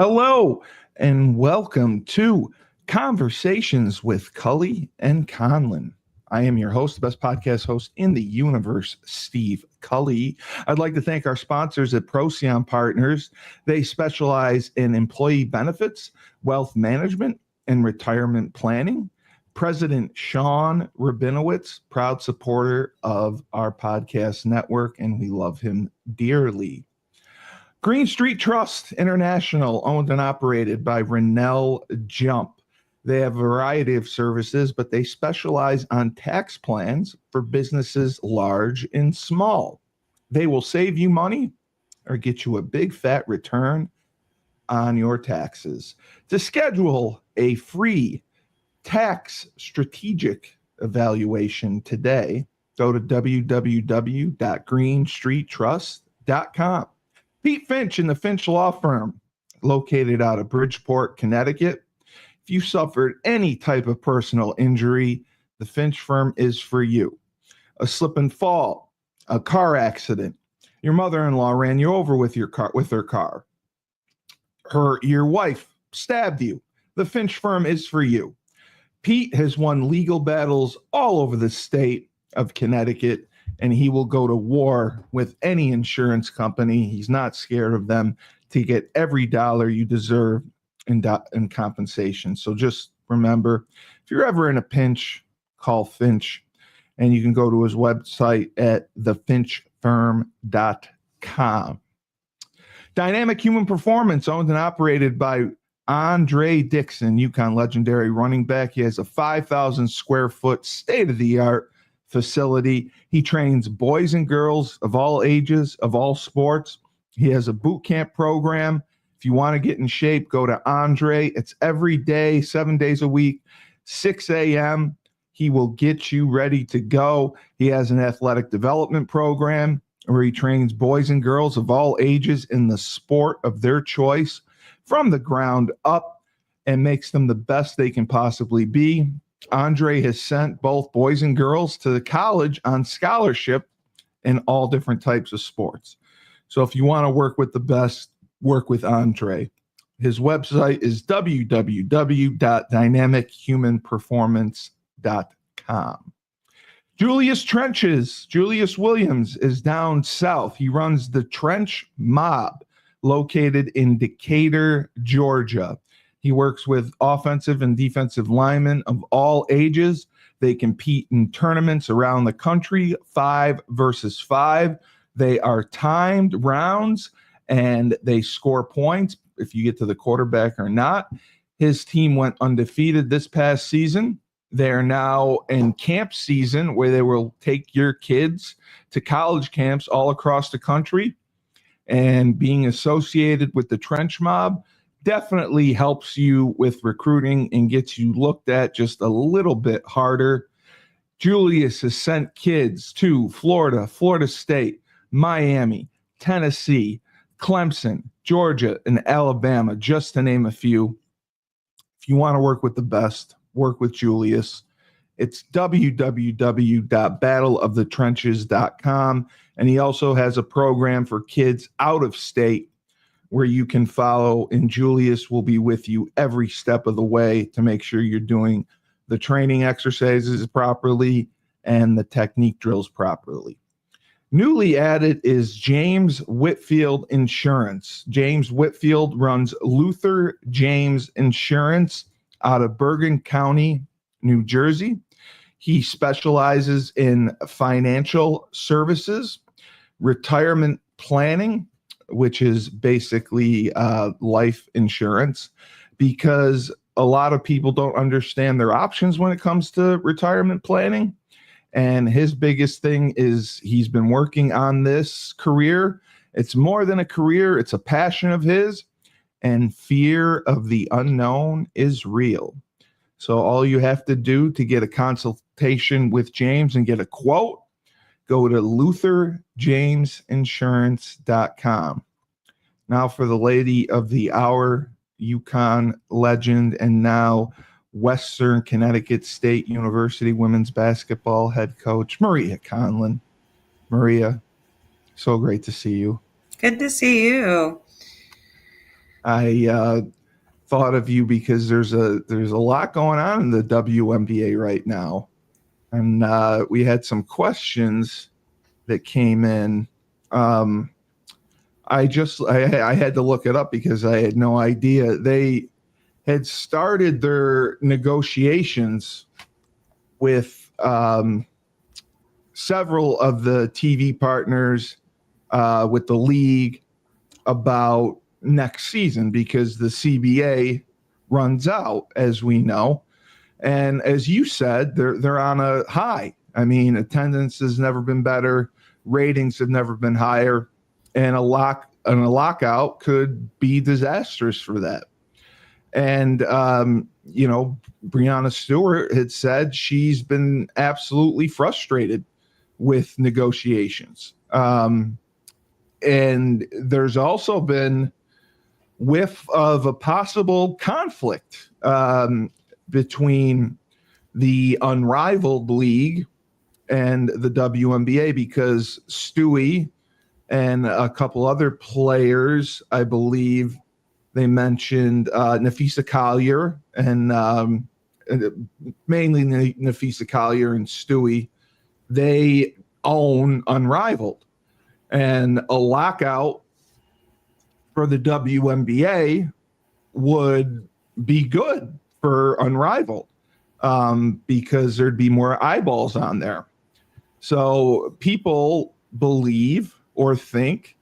Hello, and welcome to Conversations with Cully and Conlon. I am your host, the best podcast host in the universe, Steve Cully. I'd like to thank our sponsors at Procyon Partners. They specialize in employee benefits, wealth management, and retirement planning. President Sean Rabinowitz, proud supporter of our podcast network, and we love him dearly. Green Street Trust International, owned and operated by Renell Jump. They have a variety of services, but they specialize on tax plans for businesses large and small. They will save you money or get you a big fat return on your taxes. To schedule a free tax strategic evaluation today, go to www.greenstreettrust.com. Pete Finch and the Finch Law Firm, located out of Bridgeport, Connecticut. If you suffered any type of personal injury, the Finch firm is for you. A slip and fall, a car accident, your mother-in-law ran you over with her car. Your wife stabbed you. The Finch firm is for you. Pete has won legal battles all over the state of Connecticut, and he will go to war with any insurance company. He's not scared of them to get every dollar you deserve in compensation. So just remember, if you're ever in a pinch, call Finch, and you can go to his website at thefinchfirm.com. Dynamic Human Performance, owned and operated by Andre Dixon, UConn legendary running back. He has a 5,000 square foot state-of-the-art facility. He trains boys and girls of all ages, of all sports. He has a boot camp program. If you want to get in shape, go to Andre. It's every day, 7 days a week, 6 a.m. He will get you ready to go. He has an athletic development program where he trains boys and girls of all ages in the sport of their choice from the ground up and makes them the best they can possibly be. Andre has sent both boys and girls to the college on scholarship in all different types of sports. So if you want to work with the best, work with Andre. His website is www.dynamichumanperformance.com. Julius Trenches. Julius Williams is down south. He runs the Trench Mob, located in Decatur, Georgia. He works with offensive and defensive linemen of all ages. They compete in tournaments around the country, 5 versus 5. They are timed rounds, and they score points if you get to the quarterback or not. His team went undefeated this past season. They are now in camp season where they will take your kids to college camps all across the country. And being associated with the Trench Mob definitely helps you with recruiting and gets you looked at just a little bit harder. Julius has sent kids to Florida, Florida State, Miami, Tennessee, Clemson, Georgia, and Alabama, just to name a few. If you want to work with the best, work with Julius. It's www.battleofthetrenches.com. And he also has a program for kids out of state where you can follow, and Julius will be with you every step of the way to make sure you're doing the training exercises properly and the technique drills properly. Newly added is James Whitfield Insurance. James Whitfield runs Luther James Insurance out of Bergen County, New Jersey. He specializes in financial services, retirement planning, which is basically life insurance, because a lot of people don't understand their options when it comes to retirement planning. And his biggest thing is he's been working on this career. It's more than a career. It's a passion of his, and fear of the unknown is real. So all you have to do to get a consultation with James and get a quote, go to lutherjamesinsurance.com. Now for the lady of the hour, UConn legend, and now Western Connecticut State University women's basketball head coach, Maria Conlon. Maria, so great to see you. Good to see you. I thought of you because there's a lot going on in the WNBA right now, and we had some questions that came in. Um, I had to look it up because I had no idea they had started their negotiations with several of the TV partners with the league about next season because the CBA runs out, as we know. And as you said, they're on a high. I mean, attendance has never been better, ratings have never been higher, and a lockout could be disastrous for that. And Breanna Stewart had said she's been absolutely frustrated with negotiations. And there's also been whiff of a possible conflict between the unrivaled league and the WNBA because Stewie and a couple other players, I believe they mentioned Nafisa Collier and mainly Nafisa Collier and Stewie, they own Unrivaled. And a lockout for the WNBA would be good for Unrivaled because there'd be more eyeballs on there. So people believe or think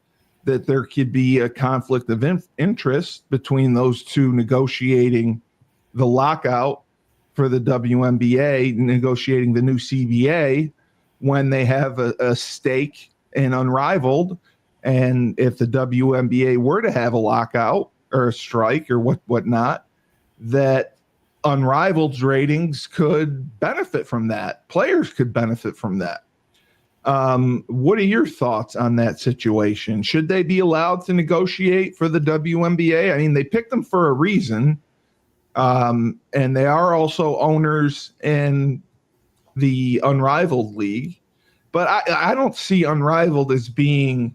that there could be a conflict of interest between those two negotiating the lockout for the WNBA, negotiating the new CBA when they have a stake in Unrivaled. And if the WNBA were to have a lockout or a strike or whatnot, that Unrivaled's ratings could benefit from that. Players could benefit from that. What are your thoughts on that situation? Should they be allowed to negotiate for the WNBA? I mean, they picked them for a reason, and they are also owners in the Unrivaled League. But I don't see Unrivaled as being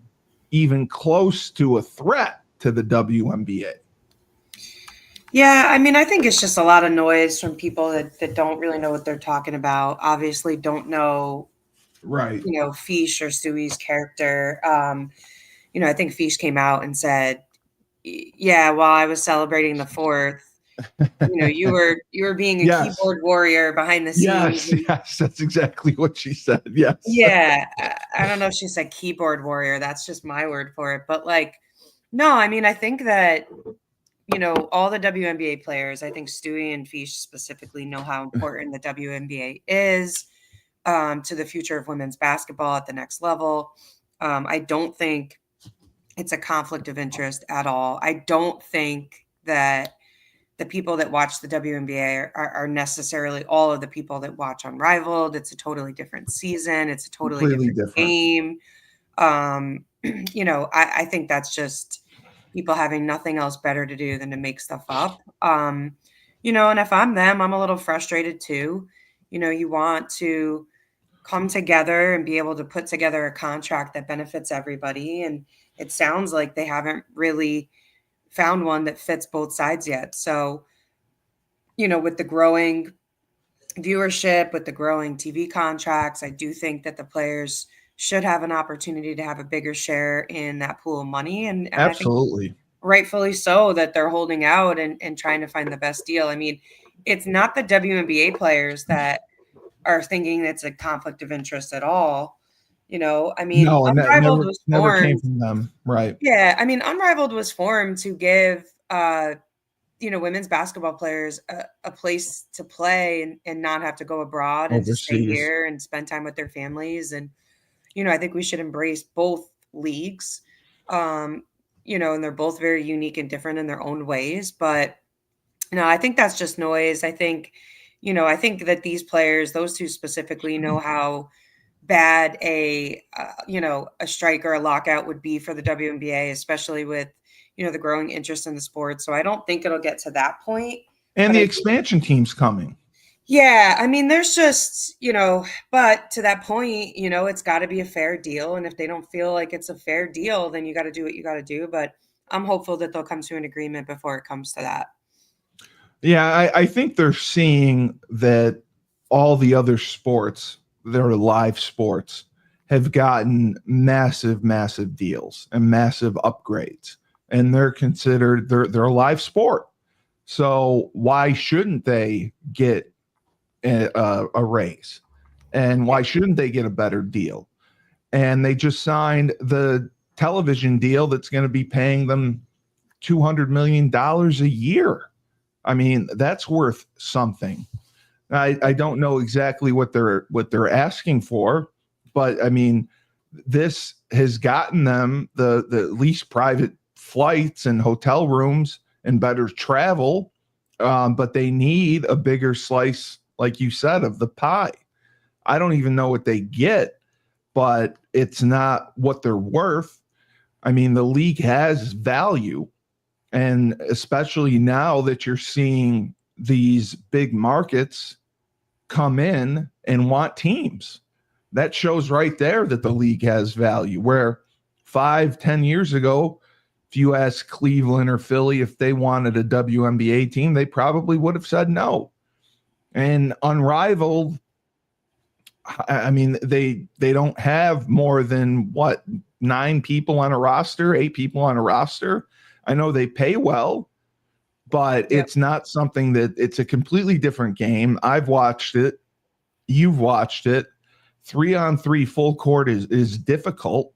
even close to a threat to the WNBA. Yeah, I mean, I think it's just a lot of noise from people that don't really know what they're talking about. Obviously, don't know, Right. Fish or Stewie's character. I think Fish came out and said, "Yeah, while I was celebrating the fourth, you were being a Yes. keyboard warrior behind the scenes." Yes. Yes. That's exactly what she said. Yes. Yeah, I don't know if she said keyboard warrior. That's just my word for it. But no, I mean, I think that all the WNBA players, I think Stewie and Fish specifically know how important the WNBA is to the future of women's basketball at the next level. I don't think it's a conflict of interest at all. I don't think that the people that watch the WNBA are necessarily all of the people that watch Unrivaled. It's a totally different season. It's a totally different game. I think that's just people having nothing else better to do than to make stuff up. And if I'm them, I'm a little frustrated too. You want to come together and be able to put together a contract that benefits everybody. And it sounds like they haven't really found one that fits both sides yet. So, with the growing viewership, with the growing TV contracts, I do think that the players should have an opportunity to have a bigger share in that pool of money. And I think Absolutely. rightfully so that they're holding out and trying to find the best deal. I mean, it's not the WNBA players that are thinking it's a conflict of interest at all. I mean, No, and that Unrivaled was never came formed. from them. Right. Yeah, I mean, Unrivaled was formed to give women's basketball players a place to play and not have to go abroad and to stay Overseas. here and spend time with their families. And, I think we should embrace both leagues. And they're both very unique and different in their own ways. But, I think that's just noise. I think that these players, those two specifically, know how bad a strike or a lockout would be for the WNBA, especially with the growing interest in the sport. So I don't think it'll get to that point. And But the expansion team's coming. yeah, I mean, there's just but to that point, it's got to be a fair deal. And if they don't feel like it's a fair deal, then you got to do what you got to do. But I'm hopeful that they'll come to an agreement before it comes to that. Yeah, I think they're seeing that all the other sports, that are live sports, have gotten massive, massive deals and massive upgrades, and they're a live sport. So why shouldn't they get a raise, and why shouldn't they get a better deal? And they just signed the television deal that's going to be paying them $200 million a year. I mean, that's worth something. I don't know exactly what they're asking for, but I mean, this has gotten them the least private flights and hotel rooms and better travel, but they need a bigger slice, like you said, of the pie. I don't even know what they get, but it's not what they're worth. I mean, the league has value, and especially now that you're seeing these big markets come in and want teams, that shows right there that the league has value. Where 5-10 years ago, if you asked Cleveland or Philly if they wanted a WNBA team, they probably would have said no. And Unrivaled, I mean, they don't have more than what, 9 people on a roster, 8 people on a roster. I know they pay well, but Yep. it's not something that, it's a completely different game. I've watched it. You've watched it. 3-on-3 full court is difficult.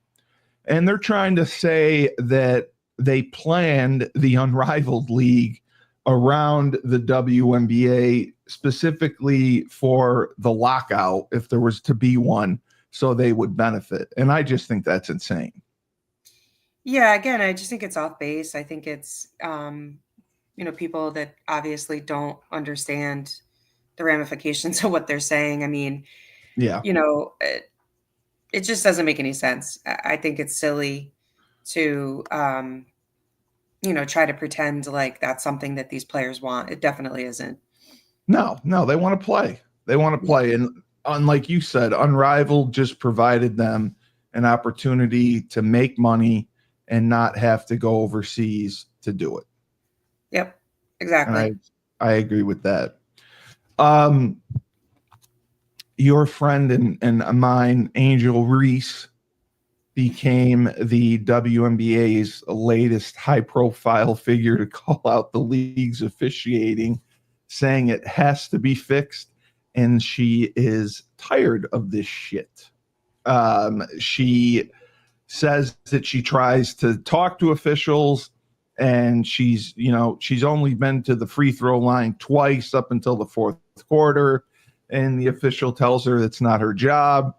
And they're trying to say that they planned the Unrivaled League around the WNBA specifically for the lockout, if there was to be one, so they would benefit. And I just think that's insane. Yeah, again, I just think it's off base. I think it's people that obviously don't understand the ramifications of what they're saying. I mean, Yeah. It just doesn't make any sense. I think it's silly to try to pretend like that's something that these players want. It definitely isn't. No, they want to play. They want to Yeah. play. And unlike you said, Unrivaled just provided them an opportunity to make money and not have to go overseas to do it. Yep, And exactly. I agree with that. Your friend and mine, Angel Reese, became the WNBA's latest high-profile figure to call out the league's officiating, saying it has to be fixed, and she is tired of this shit. She says that she tries to talk to officials, and she's only been to the free throw line twice up until the fourth quarter, and the official tells her it's not her job.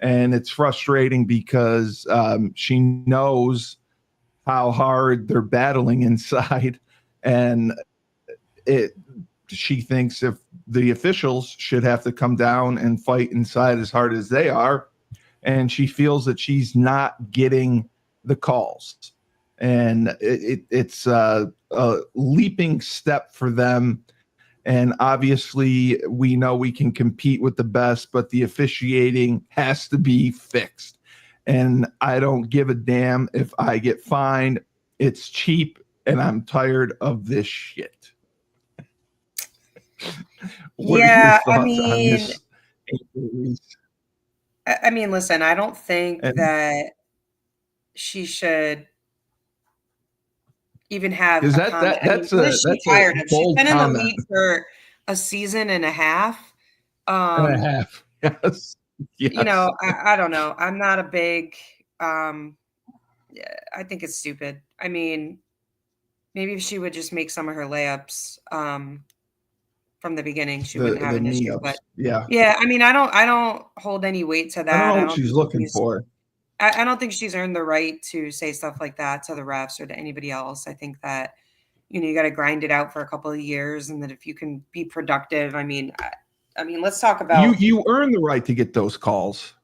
And it's frustrating because she knows how hard they're battling inside, and she thinks if the officials should have to come down and fight inside as hard as they are, and she feels that she's not getting the calls, and it's a leaping step for them. And obviously, we know we can compete with the best, but the officiating has to be fixed. And I don't give a damn if I get fined. It's cheap, and I'm tired of this shit. What are your Yeah, thoughts on this? listen, I don't think And that she should even have is a comment. What is she that's a tired of? She's bold been in the comment league for a season and a half. and a half. Yes, yes. I don't know. I'm not a big I think it's stupid. I mean, maybe if she would just make some of her layups from the beginning, she wouldn't have The an knee issue. ups. But Yeah, yeah, I don't hold any weight to I don't that. know I what don't she's think looking she's for. I don't think she's earned the right to say stuff like that to the refs or to anybody else. I think that you got to grind it out for a couple of years, and that if you can be productive, let's talk about. You earn the right to get those calls.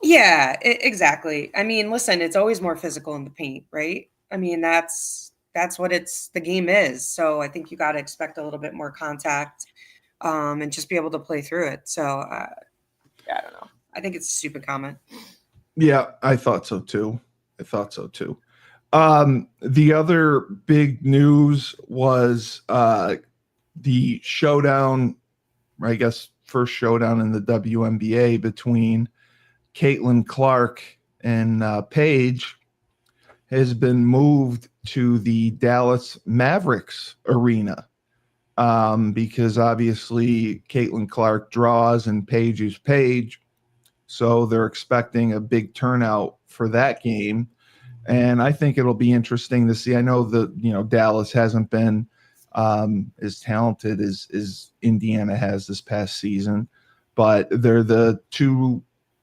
Yeah, exactly. Listen, it's always more physical in the paint, right? That's what the game is. So I think you got to expect a little bit more contact, and just be able to play through it. So I don't know. I think it's a stupid comment. Yeah, I thought so too. The other big news was the showdown, I guess, first showdown in the WNBA between Caitlin Clark and Paige has been moved to the Dallas Mavericks arena, because obviously Caitlin Clark draws and Paige is Paige. So they're expecting a big turnout for that game. And I think it'll be interesting to see. I know that, Dallas hasn't been as talented as Indiana has this past season, but they're the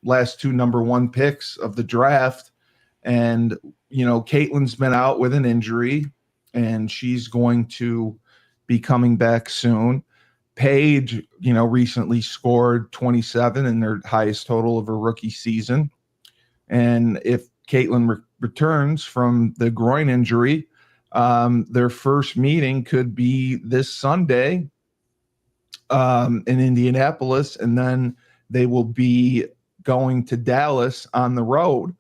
last two number one picks of the draft. And, Caitlin's been out with an injury and she's going to be coming back soon. Paige, recently scored 27 in their highest total of her rookie season. And if Caitlin returns from the groin injury, their first meeting could be this Sunday in Indianapolis, and then they will be going to Dallas on the road,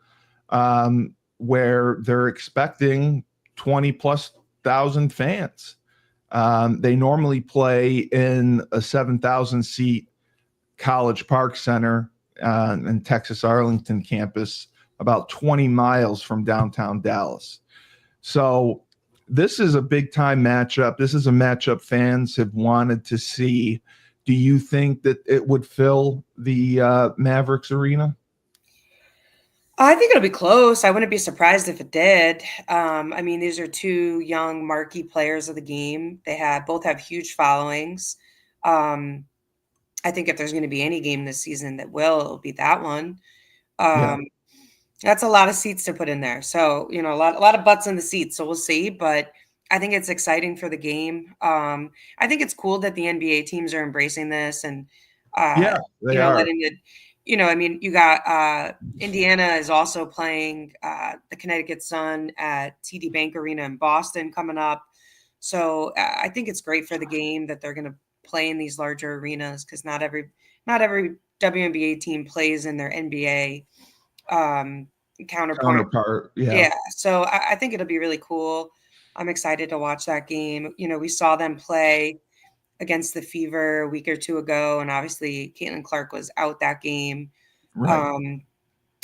where they're expecting 20 plus thousand fans. They normally play in a 7,000 seat College Park Center in Texas Arlington campus, about 20 miles from downtown Dallas. So this is a big time matchup. This is a matchup fans have wanted to see. Do you think that it would fill the Mavericks arena? I think it'll be close. I wouldn't be surprised if it did. I mean, these are two young marquee players of the game. They both have huge followings. I think if there's going to be any game this season it'll be that one. Yeah. That's a lot of seats to put in there. So, a lot of butts in the seats. So we'll see. But I think it's exciting for the game. I think it's cool that the NBA teams are embracing this and, Yeah, they are. letting it, I mean, you got Indiana is also playing the Connecticut Sun at TD Bank Arena in Boston coming up. So I think it's great for the game that they're going to play in these larger arenas because not every WNBA team plays in their NBA counterpart. Yeah. So I think it'll be really cool. I'm excited to watch that game. We saw them play against the Fever a week or two ago, and obviously Caitlin Clark was out that game. Right.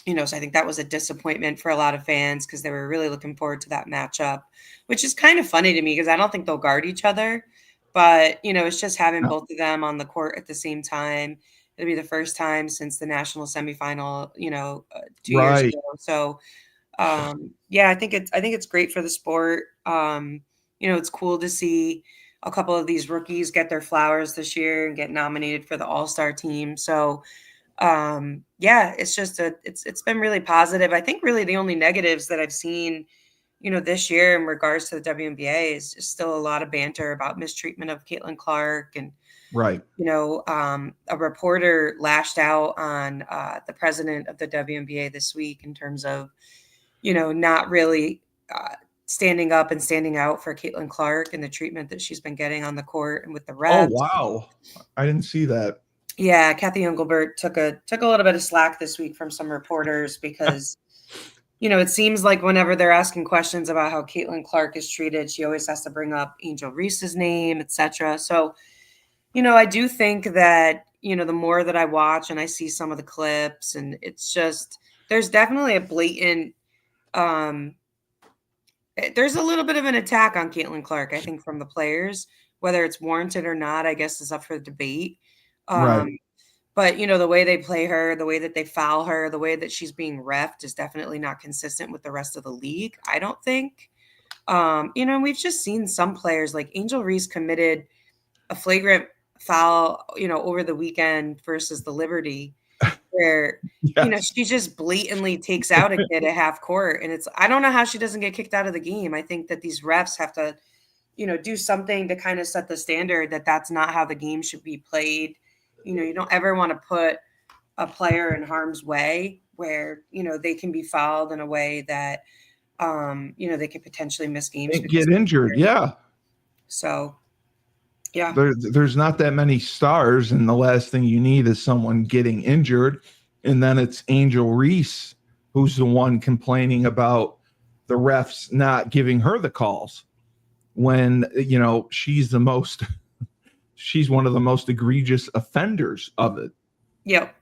So I think that was a disappointment for a lot of fans because they were really looking forward to that matchup, which is kind of funny to me because I don't think they'll guard each other. But, it's just having both of them on the court at the same time. It'll be the first time since the national semifinal, 2 years Right. ago. So, I think it's great for the sport. It's cool to see a couple of these rookies get their flowers this year and get nominated for the All Star team. So, it's been really positive. I think really the only negatives that I've seen this year in regards to the WNBA is just still a lot of banter about mistreatment of Caitlin Clark. And, Right. a reporter lashed out on the president of the WNBA this week in terms of, not really standing up and standing out for Caitlin Clark and the treatment that she's been getting on the court and with the Oh, refs. wow. I didn't see that. Yeah, Kathy Engelbert took a little bit of slack this week from some reporters because it seems like whenever they're asking questions about how Caitlin Clark is treated, she always has to bring up Angel Reese's name, etc. So, I do think that, the more that I watch and I see some of the clips, and it's just, there's definitely a blatant, there's a little bit of an attack on Caitlin Clark, I think, from the players. Whether it's warranted or not, I guess is up for debate. Right. But, the way they play her, the way that they foul her, the way that she's being reffed is definitely not consistent with the rest of the league, I don't think. We've just seen some players like Angel Reese committed a flagrant foul, over the weekend versus the Liberty where, Yes. she just blatantly takes out a kid at half court. And I don't know how she doesn't get kicked out of the game. I think that these refs have to, do something to kind of set the standard that that's not how the game should be played. You don't ever want to put a player in harm's way where, they can be fouled in a way that, they could potentially miss games. Get injured. Yeah. So, yeah. There's not that many stars, and the last thing you need is someone getting injured. And then it's Angel Reese who's the one complaining about the refs not giving her the calls when, she's one of the most egregious offenders of it. Yep.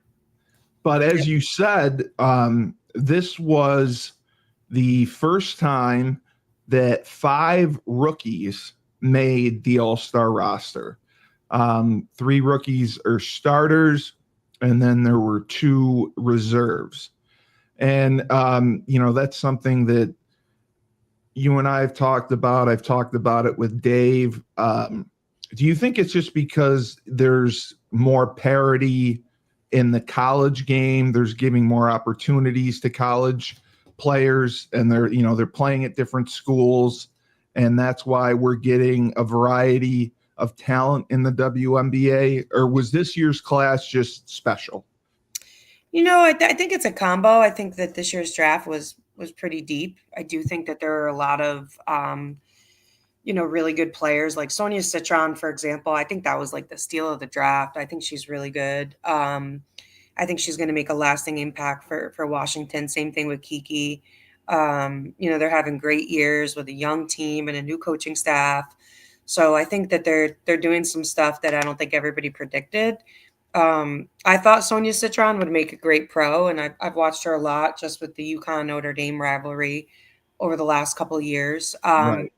But as you said, this was the first time that 5 rookies made the All-Star roster. 3 rookies are starters, and then there were 2 reserves. And, that's something that you and I have talked about. I've talked about it with Dave. Do you think it's just because there's more parity in the college game? There's giving more opportunities to college players, and they're playing at different schools, and that's why we're getting a variety of talent in the WNBA? Or was this year's class just special? I think it's a combo. I think that this year's draft was pretty deep. I do think that there are a lot of really good players like Sonia Citron, for example. I think that was like the steal of the draft. I think she's really good. I think she's going to make a lasting impact for Washington. Same thing with Kiki. They're having great years with a young team and a new coaching staff. So I think that they're doing some stuff that I don't think everybody predicted. I thought Sonia Citron would make a great pro, and I've watched her a lot just with the UConn Notre Dame rivalry over the last couple of years. Right.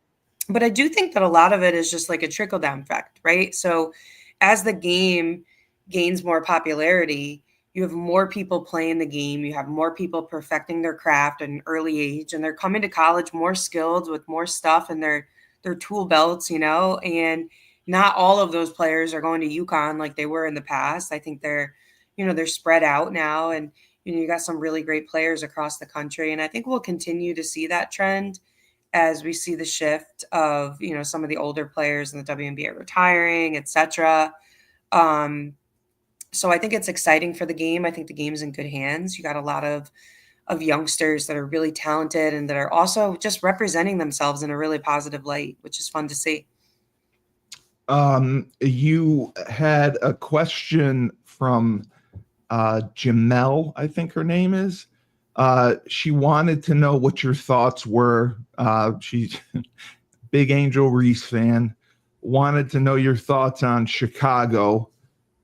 But I do think that a lot of it is just like a trickle down effect, right? So as the game gains more popularity, you have more people playing the game, you have more people perfecting their craft at an early age, and they're coming to college more skilled with more stuff in their tool belts, and not all of those players are going to UConn like they were in the past. I think they're spread out now, and you got some really great players across the country, and I think we'll continue to see that trend as we see the shift of some of the older players in the WNBA retiring, etc. So I think it's exciting for the game. I think the game's in good hands. You got a lot of youngsters that are really talented and that are also just representing themselves in a really positive light, which is fun to see. You had a question from Jamel, I think her name is. She wanted to know what your thoughts were. She's big Angel Reese fan. Wanted to know your thoughts on Chicago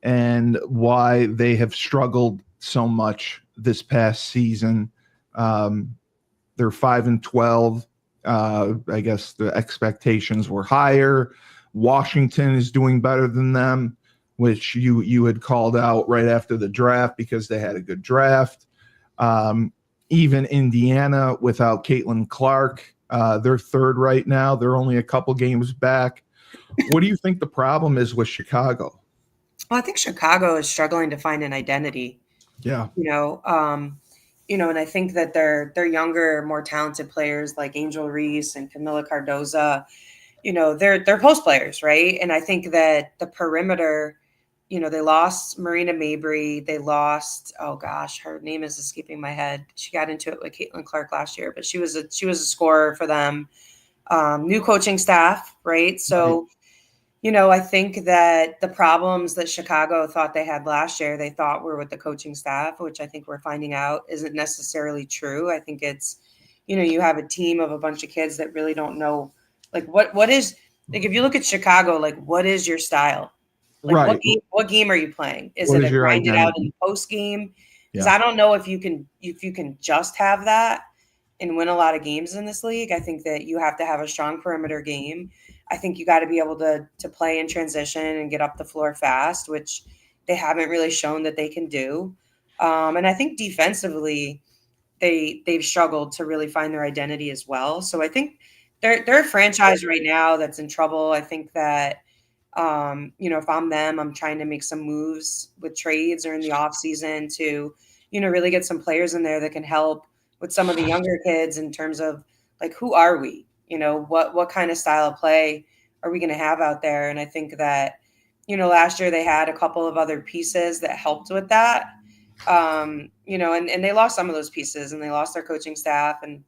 and why they have struggled so much this past season. They're 5-12. I guess the expectations were higher. Washington is doing better than them, which you had called out right after the draft because they had a good draft. Even Indiana without Caitlin Clark, they're third right now. They're only a couple games back. What do you think the problem is with Chicago? Well, I think Chicago is struggling to find an identity. Yeah. And I think that they're younger, more talented players like Angel Reese and Camila Cardoza. They're post players, right? And I think that the perimeter, they lost Marina Mabry. They lost, oh gosh, her name is escaping my head. She got into it with Caitlin Clark last year, but she was a scorer for them. New coaching staff, right? So, I think that the problems that Chicago thought they had last year, they thought were with the coaching staff, which I think we're finding out isn't necessarily true. I think it's, you have a team of a bunch of kids that really don't know, like what is, like if you look at Chicago, like what is your style? Like Right. what game are you playing? Is What it is a your grind it out identity? in the post game? Because Yeah. I don't know if you can just have that and win a lot of games in this league. I think that you have to have a strong perimeter game. I think you got to be able to play in transition and get up the floor fast, which they haven't really shown that they can do. And I think defensively, they've struggled to really find their identity as well. So I think they're a franchise right now that's in trouble. I think that if I'm them, I'm trying to make some moves with trades or in the off season to, really get some players in there that can help with some of the younger kids in terms of like, who are we? What kind of style of play are we going to have out there? And I think that, last year they had a couple of other pieces that helped with that. And they lost some of those pieces and they lost their coaching staff. And,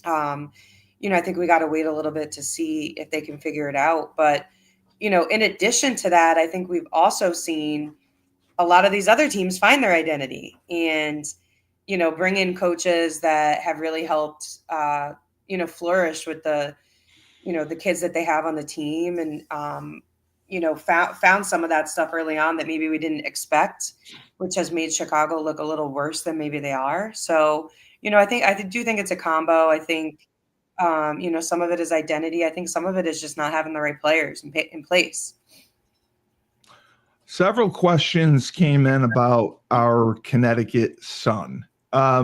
I think we got to wait a little bit to see if they can figure it out. But, in addition to that, I think we've also seen a lot of these other teams find their identity and, bring in coaches that have really helped, flourish with the kids that they have on the team, and found some of that stuff early on that maybe we didn't expect, which has made Chicago look a little worse than maybe they are. So, I do think it's a combo. I think, some of it is identity. I think some of it is just not having the right players in place. Several questions came in about our Connecticut Sun. Are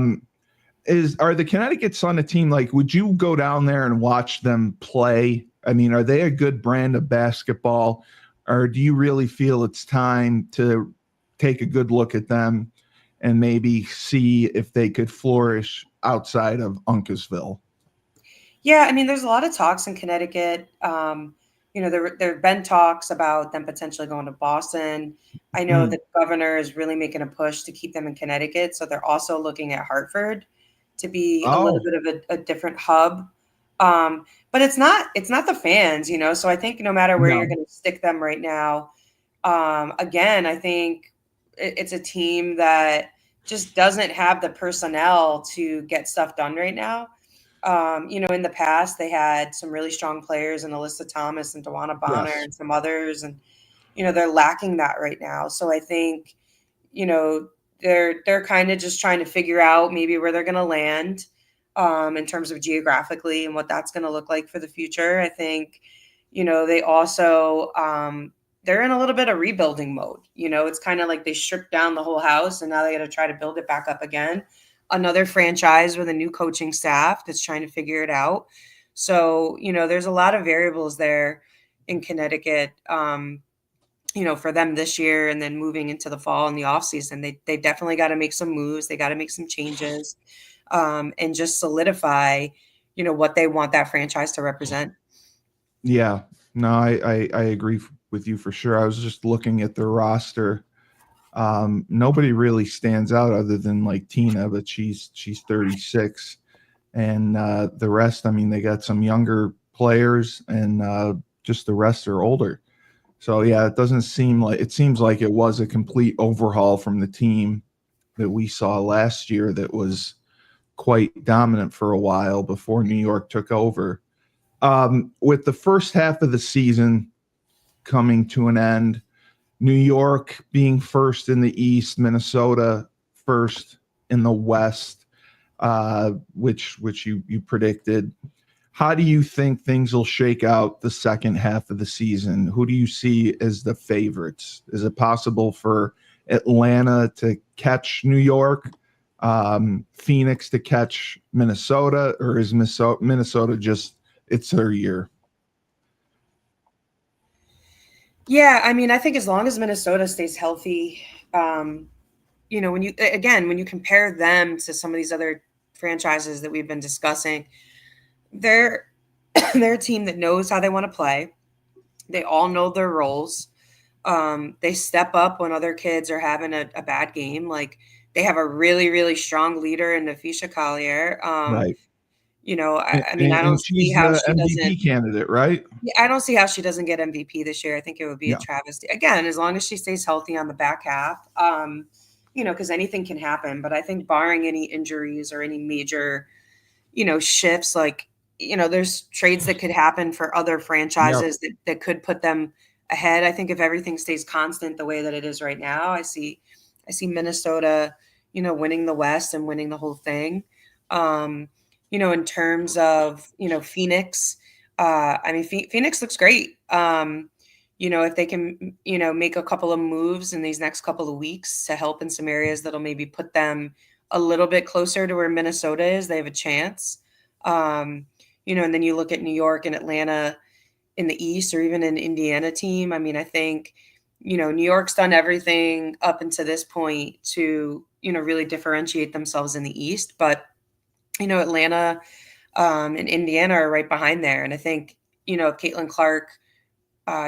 the Connecticut Sun a team, like, would you go down there and watch them play? I mean, are they a good brand of basketball, or do you really feel it's time to take a good look at them and maybe see if they could flourish outside of Uncasville? Yeah, I mean, there's a lot of talks in Connecticut. There have been talks about them potentially going to Boston. I know the governor is really making a push to keep them in Connecticut, so they're also looking at Hartford to be a little bit of a different hub. But it's not the fans, So I think no matter where you're going to stick them right now, again, I think it's a team that just doesn't have the personnel to get stuff done right now. In the past, they had some really strong players in Alyssa Thomas and Dewana Bonner and some others, and they're lacking that right now. So I think they're kind of just trying to figure out maybe where they're going to land in terms of geographically and what that's going to look like for the future. I think they also they're in a little bit of rebuilding mode. It's kind of like they stripped down the whole house and now they got to try to build it back up again. Another franchise with a new coaching staff that's trying to figure it out. So, there's a lot of variables there in Connecticut, for them this year, and then moving into the fall and the off season, they definitely got to make some moves. They got to make some changes, and just solidify, what they want that franchise to represent. Yeah, no, I agree with you for sure. I was just looking at their roster. Nobody really stands out other than like Tina, but she's 36, and the rest, I mean, they got some younger players, and just the rest are older. So yeah, it seems like it was a complete overhaul from the team that we saw last year that was quite dominant for a while before New York took over. With the first half of the season coming to an end, New York being first in the East, Minnesota first in the West, which you predicted. How do you think things will shake out the second half of the season? Who do you see as the favorites? Is it possible for Atlanta to catch New York, Phoenix to catch Minnesota, or is Minnesota just it's their year? Yeah, I mean, I think as long as Minnesota stays healthy, when you compare them to some of these other franchises that we've been discussing, they're they're a team that knows how they want to play. They all know their roles. They step up when other kids are having a bad game. Like, they have a really, really strong leader in Nafisha Collier. Right. I mean, I don't see she's how the she doesn't. MVP candidate, right? Yeah, I don't see how she doesn't get MVP this year. I think it would be a Yeah. travesty. Again, as long as she stays healthy on the back half, because anything can happen. But I think barring any injuries or any major, shifts, like, there's trades that could happen for other franchises that could put them ahead. I think if everything stays constant the way that it is right now, I see Minnesota, winning the West and winning the whole thing. In terms of, Phoenix, I mean, Phoenix looks great. If they can, make a couple of moves in these next couple of weeks to help in some areas that'll maybe put them a little bit closer to where Minnesota is, they have a chance. And then you look at New York and Atlanta in the East, or even an Indiana team. I mean, I think, New York's done everything up until this point to, really differentiate themselves in the East. But, Atlanta and Indiana are right behind there. And I think, if Caitlin Clark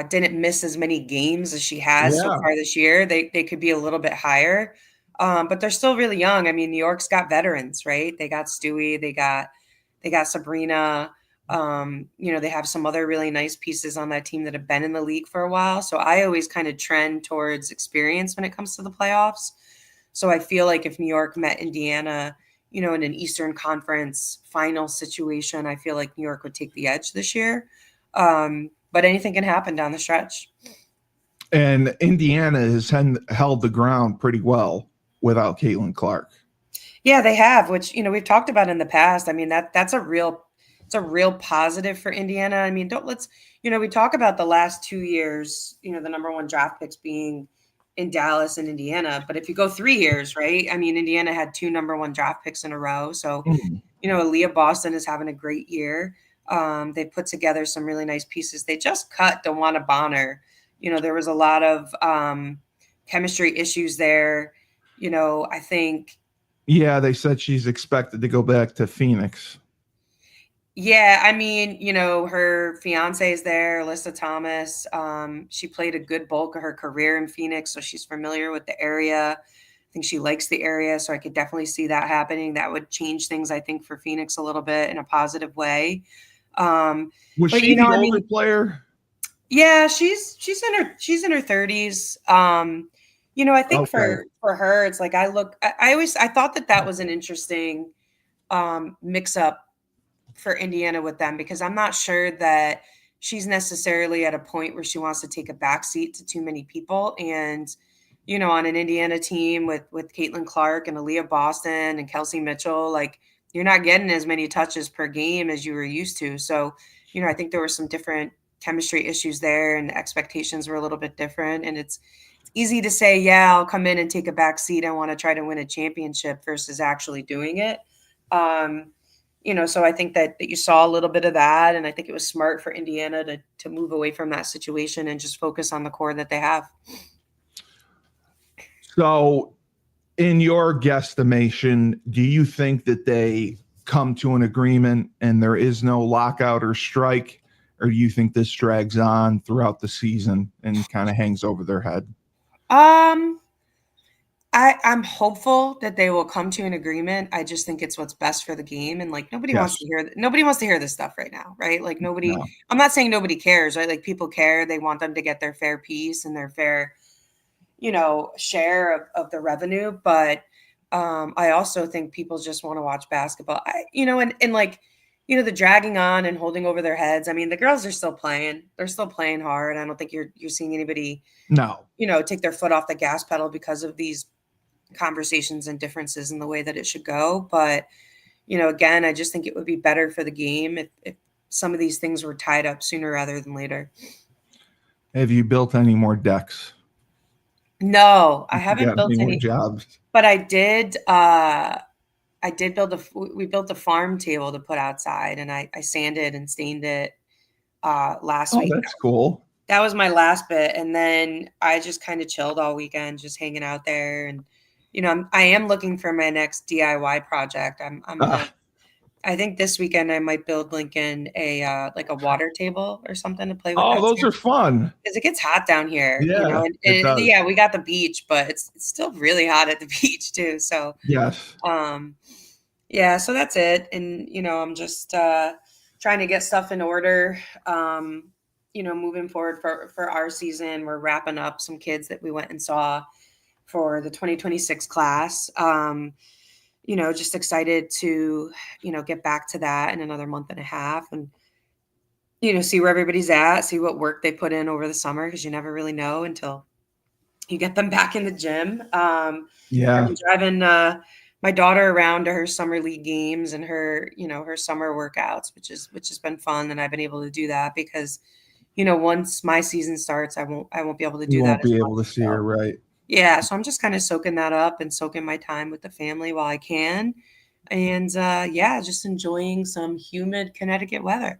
didn't miss as many games as she has so far this year, they could be a little bit higher. But they're still really young. I mean, New York's got veterans, right? They got Stewie, they got Sabrina. They have some other really nice pieces on that team that have been in the league for a while. So I always kind of trend towards experience when it comes to the playoffs. So I feel like if New York met Indiana, in an Eastern Conference final situation, I feel like New York would take the edge this year. But anything can happen down the stretch. And Indiana has held the ground pretty well without Caitlin Clark. Yeah, they have, which we've talked about in the past. I mean, it's a real positive for Indiana. I mean, we talk about the last 2 years, the number one draft picks being in Dallas and Indiana. But if you go 3 years, right? I mean, Indiana had 2 number one draft picks in a row. So, Aaliyah Boston is having a great year. They put together some really nice pieces. They just cut DeWanna Bonner. There was a lot of chemistry issues there. I think. Yeah, they said she's expected to go back to Phoenix. Yeah, I mean, her fiance is there, Alyssa Thomas. She played a good bulk of her career in Phoenix, so she's familiar with the area. I think she likes the area, so I could definitely see that happening. That would change things, I think, for Phoenix a little bit in a positive way. Was she the older player? Yeah, she's in her 30s. I think for her, it's like I thought that was an interesting mix up for Indiana with them, because I'm not sure that she's necessarily at a point where she wants to take a backseat to too many people. And, on an Indiana team with Caitlin Clark and Aaliyah Boston and Kelsey Mitchell, like, you're not getting as many touches per game as you were used to. So, I think there were some different chemistry issues there, and expectations were a little bit different. And it's easy to say, yeah, I'll come in and take a backseat. I want to try to win a championship versus actually doing it. So I think that you saw a little bit of that, and I think it was smart for Indiana to move away from that situation and just focus on the core that they have. So, in your guesstimation, do you think that they come to an agreement and there is no lockout or strike, or do you think this drags on throughout the season and kind of hangs over their head? I'm hopeful that they will come to an agreement. I just think it's what's best for the game. And like, nobody wants to hear this stuff right now. Right. Like I'm not saying nobody cares, right? Like, people care. They want them to get their fair piece and their fair, share of the revenue. But I also think people just want to watch basketball, the dragging on and holding over their heads. I mean, the girls are still playing. They're still playing hard. I don't think you're seeing anybody, take their foot off the gas pedal because of these conversations and differences in the way that it should go. But, again, I just think it would be better for the game if some of these things were tied up sooner rather than later. Have you built any more decks? No, I haven't built any more jobs, but I did. We built a farm table to put outside, and I sanded and stained it last week. Oh, that's cool. That was my last bit. And then I just kind of chilled all weekend, just hanging out there. And, I am looking for my next DIY project. I think this weekend I might build Lincoln a water table or something to play with. Oh, those are fun. Because it gets hot down here. Yeah, yeah, we got the beach, but it's still really hot at the beach too. So yes. Yeah, so that's it. And, I'm just trying to get stuff in order. Moving forward for our season. We're wrapping up some kids that we went and saw for the 2026 class. Just excited to, get back to that in another month and a half and, see where everybody's at, see what work they put in over the summer, because you never really know until you get them back in the gym. I've been driving my daughter around to her summer league games and her summer workouts, which has been fun. And I've been able to do that because, once my season starts, I won't be able to do that. You won't be able to see her, right? Yeah. So I'm just kind of soaking that up and soaking my time with the family while I can. And just enjoying some humid Connecticut weather.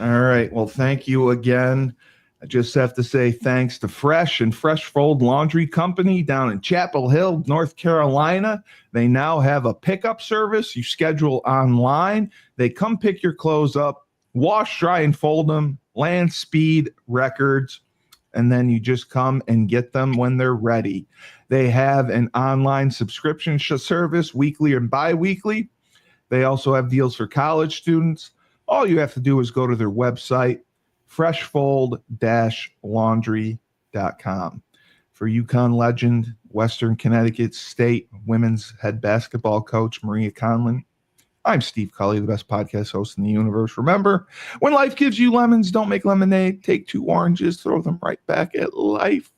All right. Well, thank you again. I just have to say thanks to Fresh and Fresh Fold Laundry Company down in Chapel Hill, North Carolina. They now have a pickup service. You schedule online. They come pick your clothes up, wash, dry, and fold them, land speed records, and then you just come and get them when they're ready. They have an online subscription service, weekly and bi-weekly. They also have deals for college students. All you have to do is go to their website, freshfold-laundry.com. For UConn legend, Western Connecticut State women's head basketball coach Maria Conlon, I'm Steve Cully, the best podcast host in the universe. Remember, when life gives you lemons, don't make lemonade. Take 2 oranges, throw them right back at life.